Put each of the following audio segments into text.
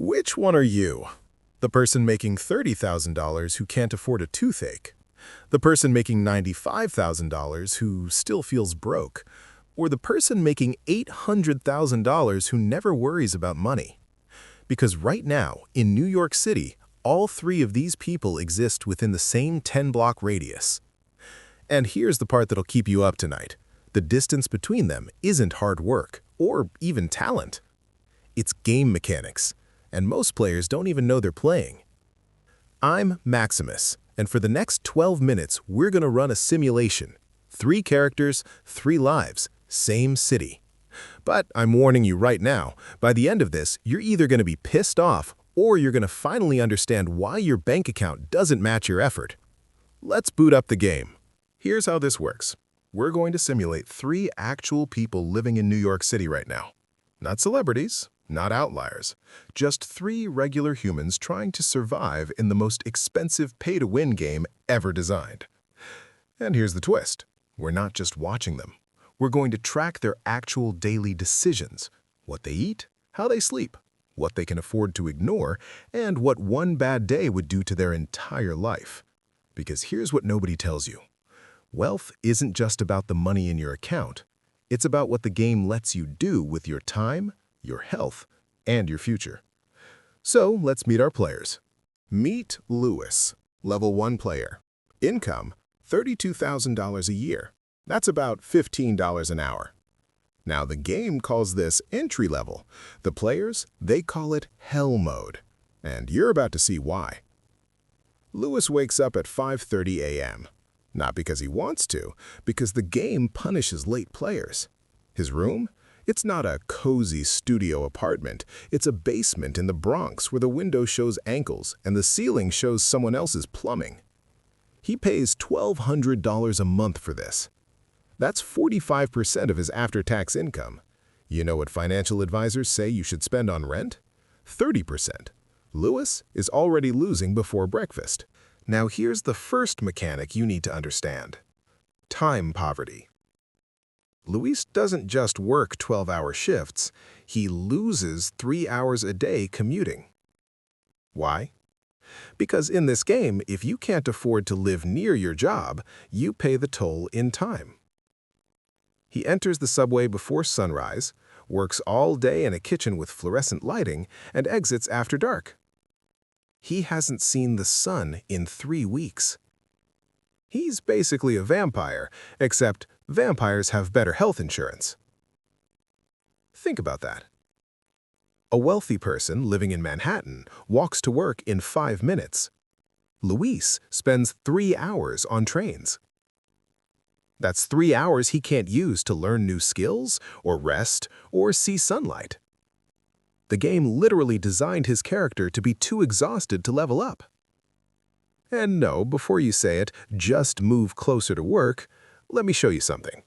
Which one are you? The person making $30,000 who can't afford a toothache? The person making $95,000 who still feels broke? Or the person making $800,000 who never worries about money? Because right now, in New York City, all three of these people exist within the same 10-block radius. And here's the part that'll keep you up tonight. The distance between them isn't hard work, or even talent. It's game mechanics, and most players don't even know they're playing. I'm Maximus, and for the next 12 minutes, we're going to run a simulation. 3 characters, 3 lives, same city. But I'm warning you right now, by the end of this, you're either going to be pissed off or you're going to finally understand why your bank account doesn't match your effort. Let's boot up the game. Here's how this works. We're going to simulate 3 actual people living in New York City right now. Not celebrities, not outliers, just 3 regular humans trying to survive in the most expensive pay-to-win game ever designed. And here's the twist. We're not just watching them. We're going to track their actual daily decisions, what they eat, how they sleep, what they can afford to ignore, and what one bad day would do to their entire life. Because here's what nobody tells you. Wealth isn't just about the money in your account. It's about what the game lets you do with your time, your health, and your future. So let's meet our players. Meet Lewis, level 1 player. Income, $32,000 a year. That's about $15 an hour. Now the game calls this entry level. The players, they call it Hell Mode. And you're about to see why. Lewis wakes up at 5:30 a.m. Not because he wants to, because the game punishes late players. His room? It's not a cozy studio apartment. It's a basement in the Bronx where the window shows ankles and the ceiling shows someone else's plumbing. He pays $1,200 a month for this. That's 45% of his after-tax income. You know what financial advisors say you should spend on rent? 30%. Lewis is already losing before breakfast. Now here's the first mechanic you need to understand. Time poverty. Luis doesn't just work 12-hour shifts, he loses 3 hours a day commuting. Why? Because in this game, if you can't afford to live near your job, you pay the toll in time. He enters the subway before sunrise, works all day in a kitchen with fluorescent lighting, and exits after dark. He hasn't seen the sun in 3 weeks. He's basically a vampire, except vampires have better health insurance. Think about that. A wealthy person living in Manhattan walks to work in 5 minutes. Luis spends 3 hours on trains. That's 3 hours he can't use to learn new skills, or rest, or see sunlight. The game literally designed his character to be too exhausted to level up. And no, before you say it, just move closer to work, let me show you something.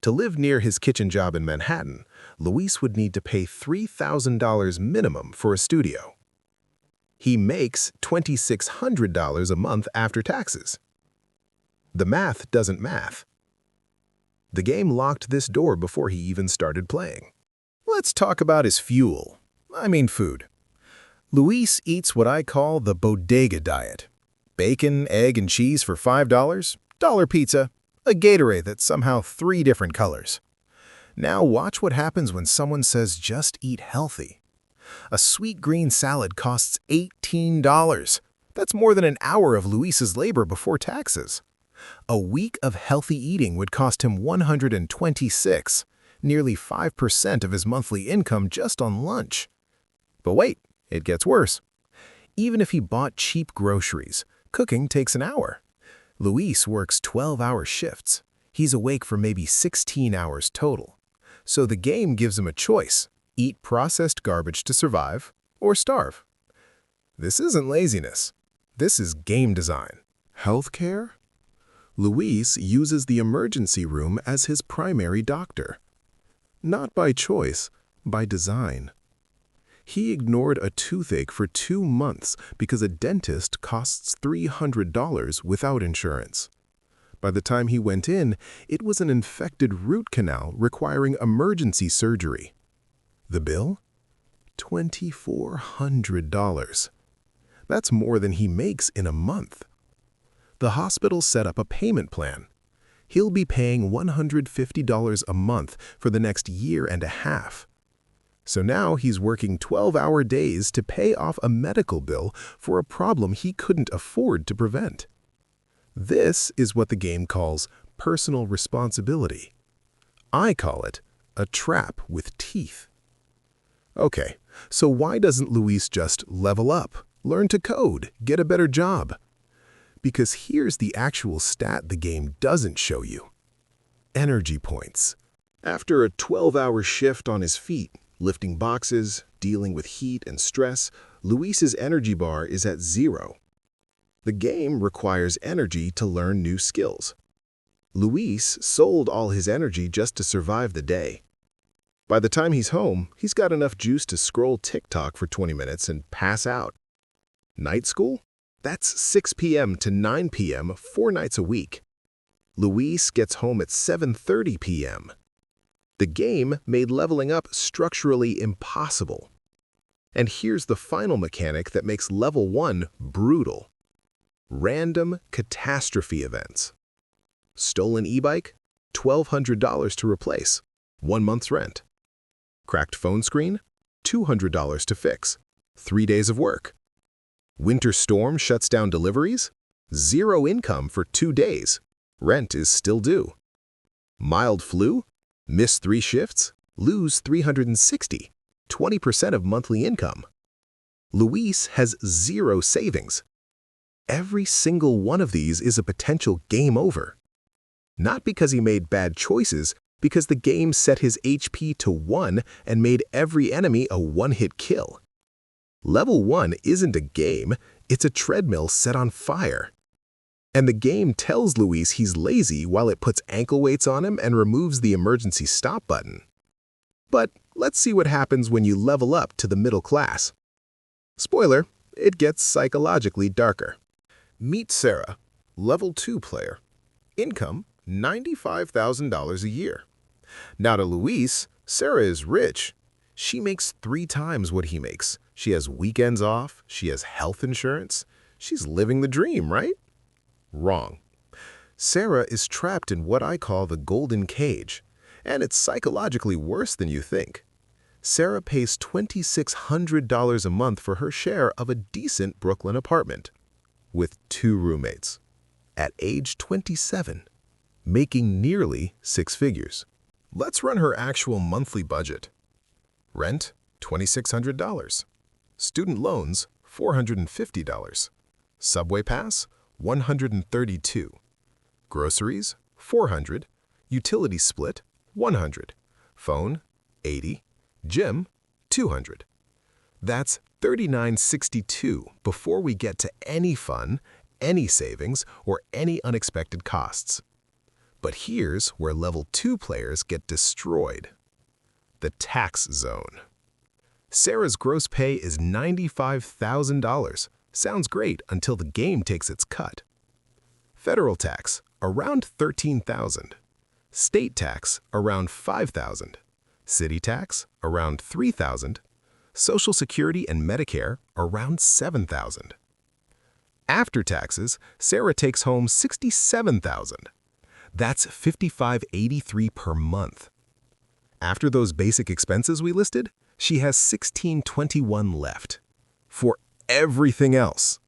To live near his kitchen job in Manhattan, Luis would need to pay $3,000 minimum for a studio. He makes $2,600 a month after taxes. The math doesn't math. The game locked this door before he even started playing. Let's talk about his fuel. I mean food. Luis eats what I call the bodega diet. Bacon, egg, and cheese for $5, dollar pizza, a Gatorade that's somehow 3 different colors. Now watch what happens when someone says just eat healthy. A sweet green salad costs $18. That's more than an hour of Luis's labor before taxes. A week of healthy eating would cost him $126, nearly 5% of his monthly income just on lunch. But wait, it gets worse. Even if he bought cheap groceries, cooking takes an hour. Luis works 12-hour shifts. He's awake for maybe 16 hours total. So the game gives him a choice: eat processed garbage to survive, or starve. This isn't laziness. This is game design. Healthcare? Luis uses the emergency room as his primary doctor. Not by choice, by design. He ignored a toothache for 2 months because a dentist costs $300 without insurance. By the time he went in, it was an infected root canal requiring emergency surgery. The bill? $2,400. That's more than he makes in a month. The hospital set up a payment plan. He'll be paying $150 a month for the next year and a half. So now he's working 12-hour days to pay off a medical bill for a problem he couldn't afford to prevent. This is what the game calls personal responsibility. I call it a trap with teeth. Okay, so why doesn't Luis just level up, learn to code, get a better job? Because here's the actual stat the game doesn't show you. Energy points. After a 12-hour shift on his feet, lifting boxes, dealing with heat and stress, Luis's energy bar is at 0. The game requires energy to learn new skills. Luis sold all his energy just to survive the day. By the time he's home, he's got enough juice to scroll TikTok for 20 minutes and pass out. Night school? That's 6 p.m. to 9 p.m. 4 nights a week. Luis gets home at 7:30 p.m. The game made leveling up structurally impossible. And here's the final mechanic that makes level 1 brutal. Random catastrophe events. Stolen e-bike? $1,200 to replace. 1 month's rent. Cracked phone screen? $200 to fix. 3 days of work. Winter storm shuts down deliveries? 0 income for 2 days. Rent is still due. Mild flu? Miss 3 shifts? Lose $360. 20% of monthly income. Luis has 0 savings. Every single one of these is a potential game over. Not because he made bad choices, because the game set his HP to 1 and made every enemy a one-hit kill. Level 1 isn't a game, it's a treadmill set on fire. And the game tells Luis he's lazy while it puts ankle weights on him and removes the emergency stop button. But let's see what happens when you level up to the middle class. Spoiler, it gets psychologically darker. Meet Sarah, level 2 player. Income, $95,000 a year. Now to Luis, Sarah is rich. She makes 3 times what he makes. She has weekends off, she has health insurance. She's living the dream, right? Wrong. Sarah is trapped in what I call the golden cage, and it's psychologically worse than you think. Sarah pays $2,600 a month for her share of a decent Brooklyn apartment, with 2 roommates, at age 27, making nearly 6 figures. Let's run her actual monthly budget. Rent, $2,600. Student loans, $450. Subway pass, $132. Groceries, $400. Utility split, $100. Phone, $80. Gym, $200. That's $39.62 before we get to any fun, any savings, or any unexpected costs. But here's where level 2 players get destroyed. The tax zone. Sarah's gross pay is $95,000. Sounds great until the game takes its cut. Federal tax, around $13,000. State tax, around $5,000. City tax, around $3,000. Social Security and Medicare, around $7,000. After taxes, Sarah takes home $67,000. That's $5,583 per month. After those basic expenses we listed, she has $1,621 left. For everything else.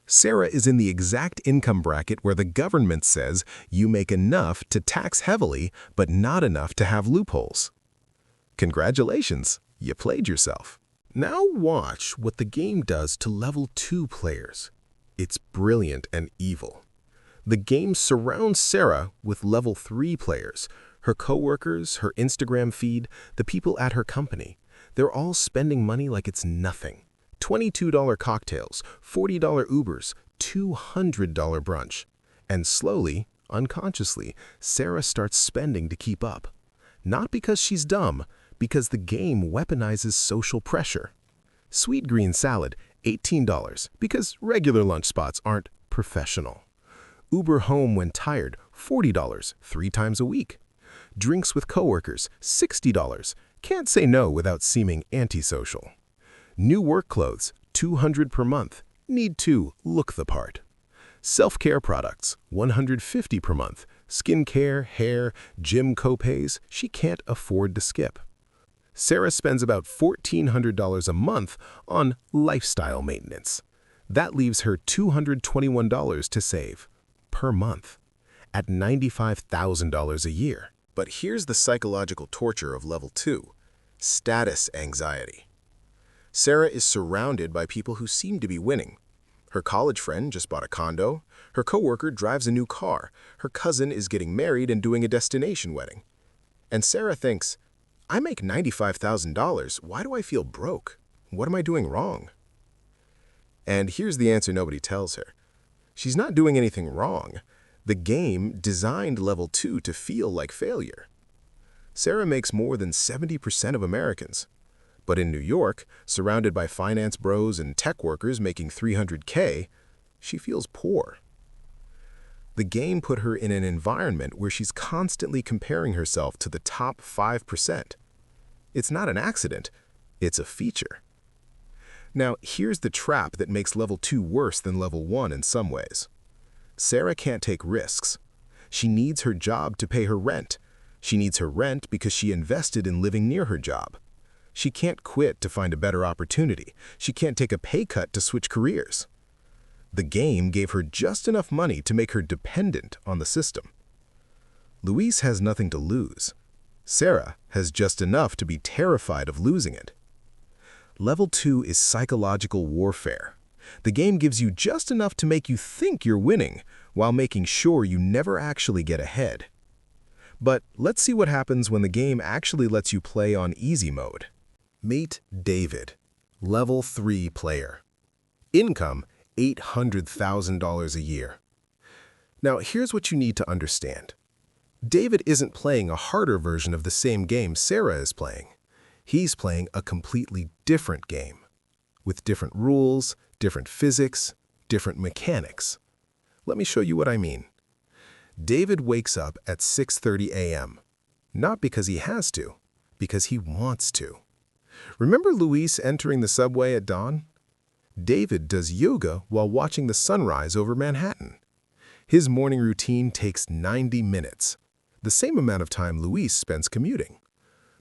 Sarah is in the exact income bracket where the government says you make enough to tax heavily, but not enough to have loopholes. Congratulations, you played yourself. Now watch what the game does to level 2 players. It's brilliant and evil. The game surrounds Sarah with level 3 players, her coworkers, her Instagram feed, the people at her company. They're all spending money like it's nothing. $22 cocktails, $40 Ubers, $200 brunch. And slowly, unconsciously, Sarah starts spending to keep up. Not because she's dumb, because the game weaponizes social pressure. Sweet green salad, $18, because regular lunch spots aren't professional. Uber home when tired, $40, 3 times a week. Drinks with coworkers, $60. Can't say no without seeming antisocial. New work clothes, $200 per month. Need to look the part. Self-care products, $150 per month. Skincare, hair, gym copays, she can't afford to skip. Sarah spends about $1,400 a month on lifestyle maintenance. That leaves her $221 to save per month at $95,000 a year. But here's the psychological torture of level 2, status anxiety. Sarah is surrounded by people who seem to be winning. Her college friend just bought a condo, her coworker drives a new car, her cousin is getting married and doing a destination wedding. And Sarah thinks, I make $95,000, why do I feel broke? What am I doing wrong? And here's the answer nobody tells her. She's not doing anything wrong. The game designed level 2 to feel like failure. Sarah makes more than 70% of Americans. But in New York, surrounded by finance bros and tech workers making $300K, she feels poor. The game put her in an environment where she's constantly comparing herself to the top 5%. It's not an accident, it's a feature. Now, here's the trap that makes level 2 worse than level 1 in some ways. Sarah can't take risks. She needs her job to pay her rent. She needs her rent because she invested in living near her job. She can't quit to find a better opportunity. She can't take a pay cut to switch careers. The game gave her just enough money to make her dependent on the system. Louise has nothing to lose. Sarah has just enough to be terrified of losing it. Level 2 is psychological warfare. The game gives you just enough to make you think you're winning, while making sure you never actually get ahead. But let's see what happens when the game actually lets you play on easy mode. Meet David, level 3 player. Income, $800,000 a year. Now, here's what you need to understand. David isn't playing a harder version of the same game Sarah is playing. He's playing a completely different game, with different rules, different physics, different mechanics. Let me show you what I mean. David wakes up at 6:30 a.m., not because he has to, because he wants to. Remember Luis entering the subway at dawn? David does yoga while watching the sunrise over Manhattan. His morning routine takes 90 minutes, the same amount of time Luis spends commuting.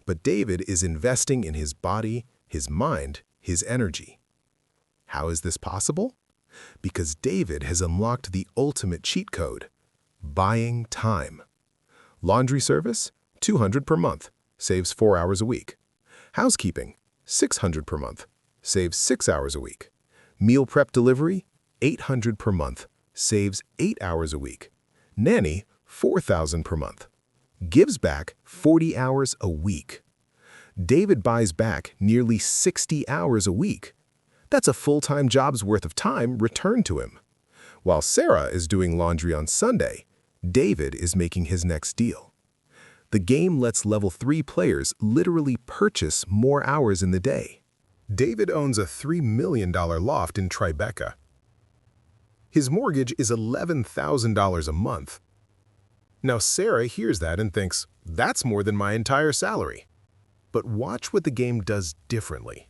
But David is investing in his body, his mind, his energy. How is this possible? Because David has unlocked the ultimate cheat code: buying time. Laundry service, $200 per month, saves 4 hours a week. Housekeeping, $600 per month, saves 6 hours a week. Meal prep delivery, $800 per month, saves 8 hours a week. Nanny, $4,000 per month. Gives back 40 hours a week. David buys back nearly 60 hours a week. That's a full-time job's worth of time returned to him. While Sarah is doing laundry on Sunday, David is making his next deal. The game lets level 3 players literally purchase more hours in the day. David owns a $3 million loft in Tribeca. His mortgage is $11,000 a month. Now Sarah hears that and thinks, that's more than my entire salary. But watch what the game does differently.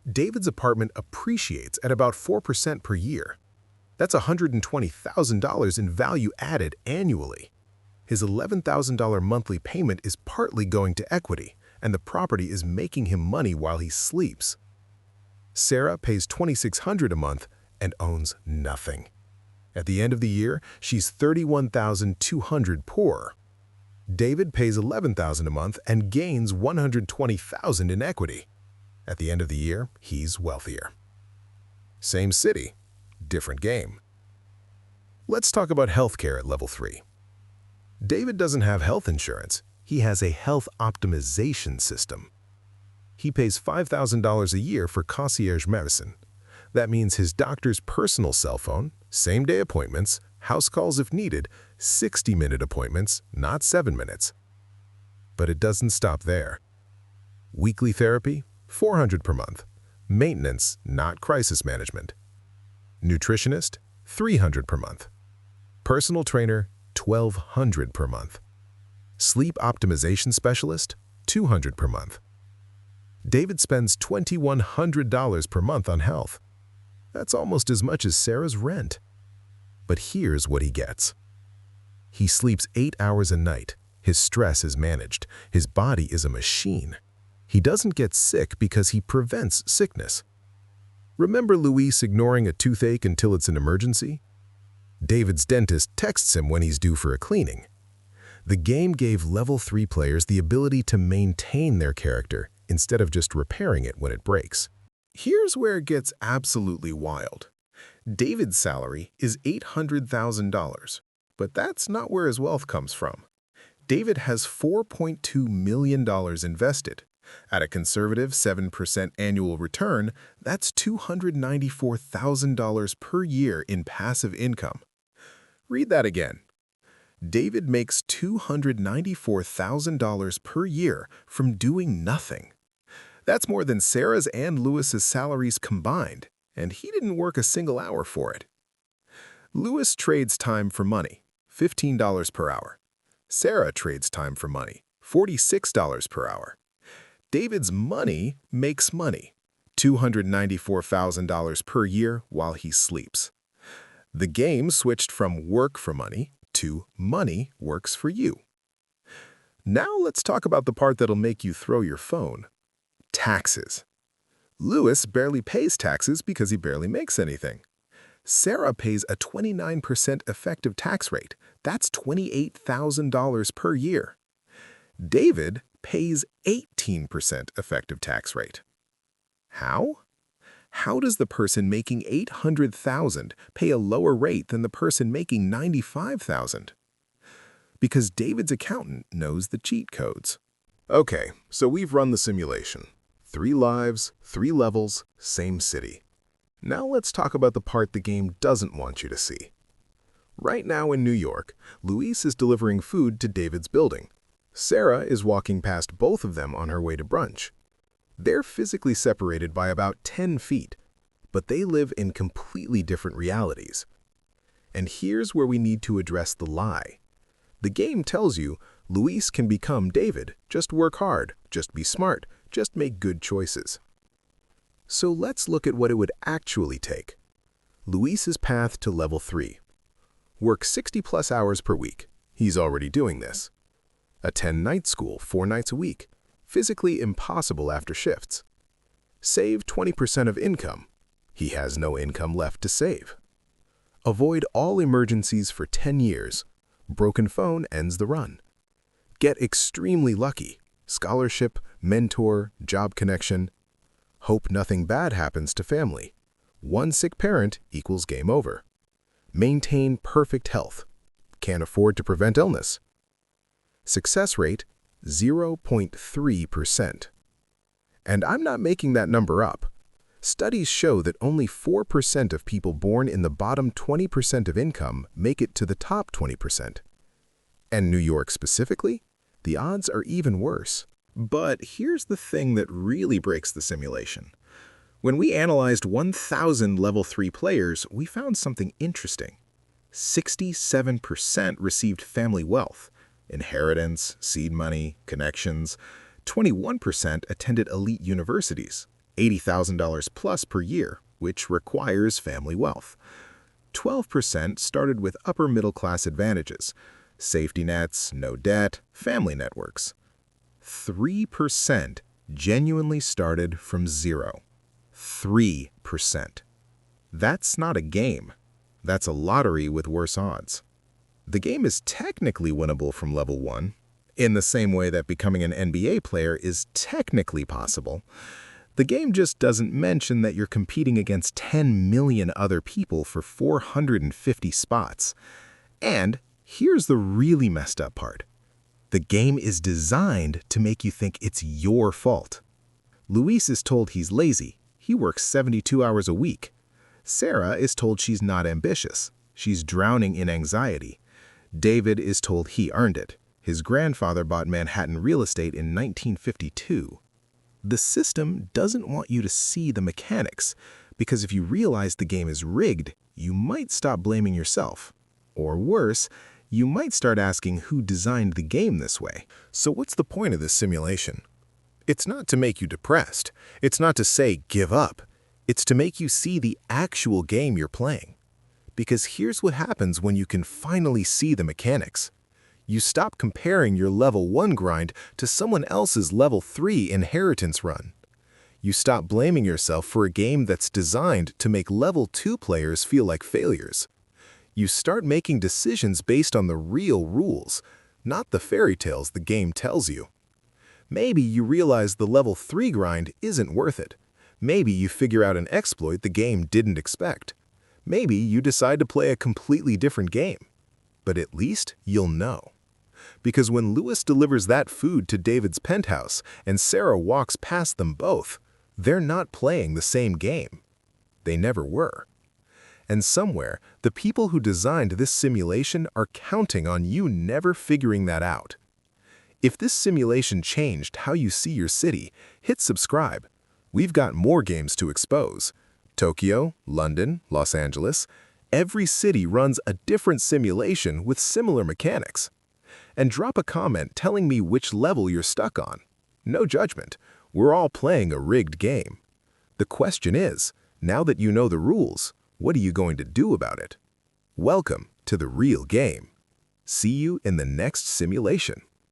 David's apartment appreciates at about 4% per year. That's $120,000 in value added annually. His $11,000 monthly payment is partly going to equity, and the property is making him money while he sleeps. Sarah pays $2,600 a month and owns nothing. At the end of the year, she's $31,200 poorer. David pays $11,000 a month and gains $120,000 in equity. At the end of the year, he's wealthier. Same city, different game. Let's talk about healthcare at level 3. David doesn't have health insurance. He has a health optimization system. He pays $5,000 a year for concierge medicine. That means his doctor's personal cell phone, same-day appointments, house calls if needed, 60-minute appointments, not 7 minutes. But it doesn't stop there. Weekly therapy, $400 per month. Maintenance, not crisis management. Nutritionist, $300 per month. Personal trainer, $1,200 per month. Sleep optimization specialist, $200 per month. David spends $2,100 per month on health. That's almost as much as Sarah's rent. But here's what he gets. He sleeps 8 hours a night. His stress is managed. His body is a machine. He doesn't get sick because he prevents sickness. Remember Luis ignoring a toothache until it's an emergency? David's dentist texts him when he's due for a cleaning. The game gave level 3 players the ability to maintain their character instead of just repairing it when it breaks. Here's where it gets absolutely wild. David's salary is $800,000, but that's not where his wealth comes from. David has $4.2 million invested. At a conservative 7% annual return, that's $294,000 per year in passive income. Read that again. David makes $294,000 per year from doing nothing. That's more than Sarah's and Lewis's salaries combined, and he didn't work a single hour for it. Lewis trades time for money, $15 per hour. Sarah trades time for money, $46 per hour. David's money makes money, $294,000 per year while he sleeps. The game switched from work for money to money works for you. Now let's talk about the part that'll make you throw your phone. Taxes. Lewis barely pays taxes because he barely makes anything. Sarah pays a 29% effective tax rate. That's $28,000 per year. David pays 18% effective tax rate. How? How does the person making $800,000 pay a lower rate than the person making $95,000? Because David's accountant knows the cheat codes. Okay, so we've run the simulation. 3 lives, 3 levels, same city. Now let's talk about the part the game doesn't want you to see. Right now in New York, Luis is delivering food to David's building. Sarah is walking past both of them on her way to brunch. They're physically separated by about 10 feet, but they live in completely different realities. And here's where we need to address the lie. The game tells you Luis can become David, just work hard, just be smart, just make good choices. So let's look at what it would actually take. Luis's path to level 3. Work 60+ hours per week. He's already doing this. Attend night school 4 nights a week. Physically impossible after shifts. Save 20% of income. He has no income left to save. Avoid all emergencies for 10 years. Broken phone ends the run. Get extremely lucky. Scholarship, mentor, job connection. Hope nothing bad happens to family. 1 sick parent equals game over. Maintain perfect health. Can't afford to prevent illness. Success rate, 0.3%. And I'm not making that number up. Studies show that only 4% of people born in the bottom 20% of income make it to the top 20%. And New York specifically, the odds are even worse. But here's the thing that really breaks the simulation. When we analyzed 1,000 level 3 players, we found something interesting. 67% received family wealth, inheritance, seed money, connections. 21% attended elite universities, $80,000 plus per year, which requires family wealth. 12% started with upper middle class advantages, safety nets, no debt, family networks. 3% genuinely started from zero. 3%. That's not a game. That's a lottery with worse odds. The game is technically winnable from level 1, in the same way that becoming an NBA player is technically possible. The game just doesn't mention that you're competing against 10 million other people for 450 spots. And here's the really messed up part. The game is designed to make you think it's your fault. Luis is told he's lazy. He works 72 hours a week. Sarah is told she's not ambitious. She's drowning in anxiety. David is told he earned it. His grandfather bought Manhattan real estate in 1952. The system doesn't want you to see the mechanics, because if you realize the game is rigged, you might stop blaming yourself. Or worse, you might start asking who designed the game this way. So what's the point of this simulation? It's not to make you depressed. It's not to say give up. It's to make you see the actual game you're playing. Because here's what happens when you can finally see the mechanics. You stop comparing your level 1 grind to someone else's level 3 inheritance run. You stop blaming yourself for a game that's designed to make level 2 players feel like failures. You start making decisions based on the real rules, not the fairy tales the game tells you. Maybe you realize the level 3 grind isn't worth it. Maybe you figure out an exploit the game didn't expect. Maybe you decide to play a completely different game. But at least you'll know. Because when Lewis delivers that food to David's penthouse and Sarah walks past them both, they're not playing the same game. They never were. And somewhere, the people who designed this simulation are counting on you never figuring that out. If this simulation changed how you see your city, hit subscribe. We've got more games to expose. Tokyo, London, Los Angeles, every city runs a different simulation with similar mechanics. And drop a comment telling me which level you're stuck on. No judgment. We're all playing a rigged game. The question is, now that you know the rules, what are you going to do about it? Welcome to the real game. See you in the next simulation.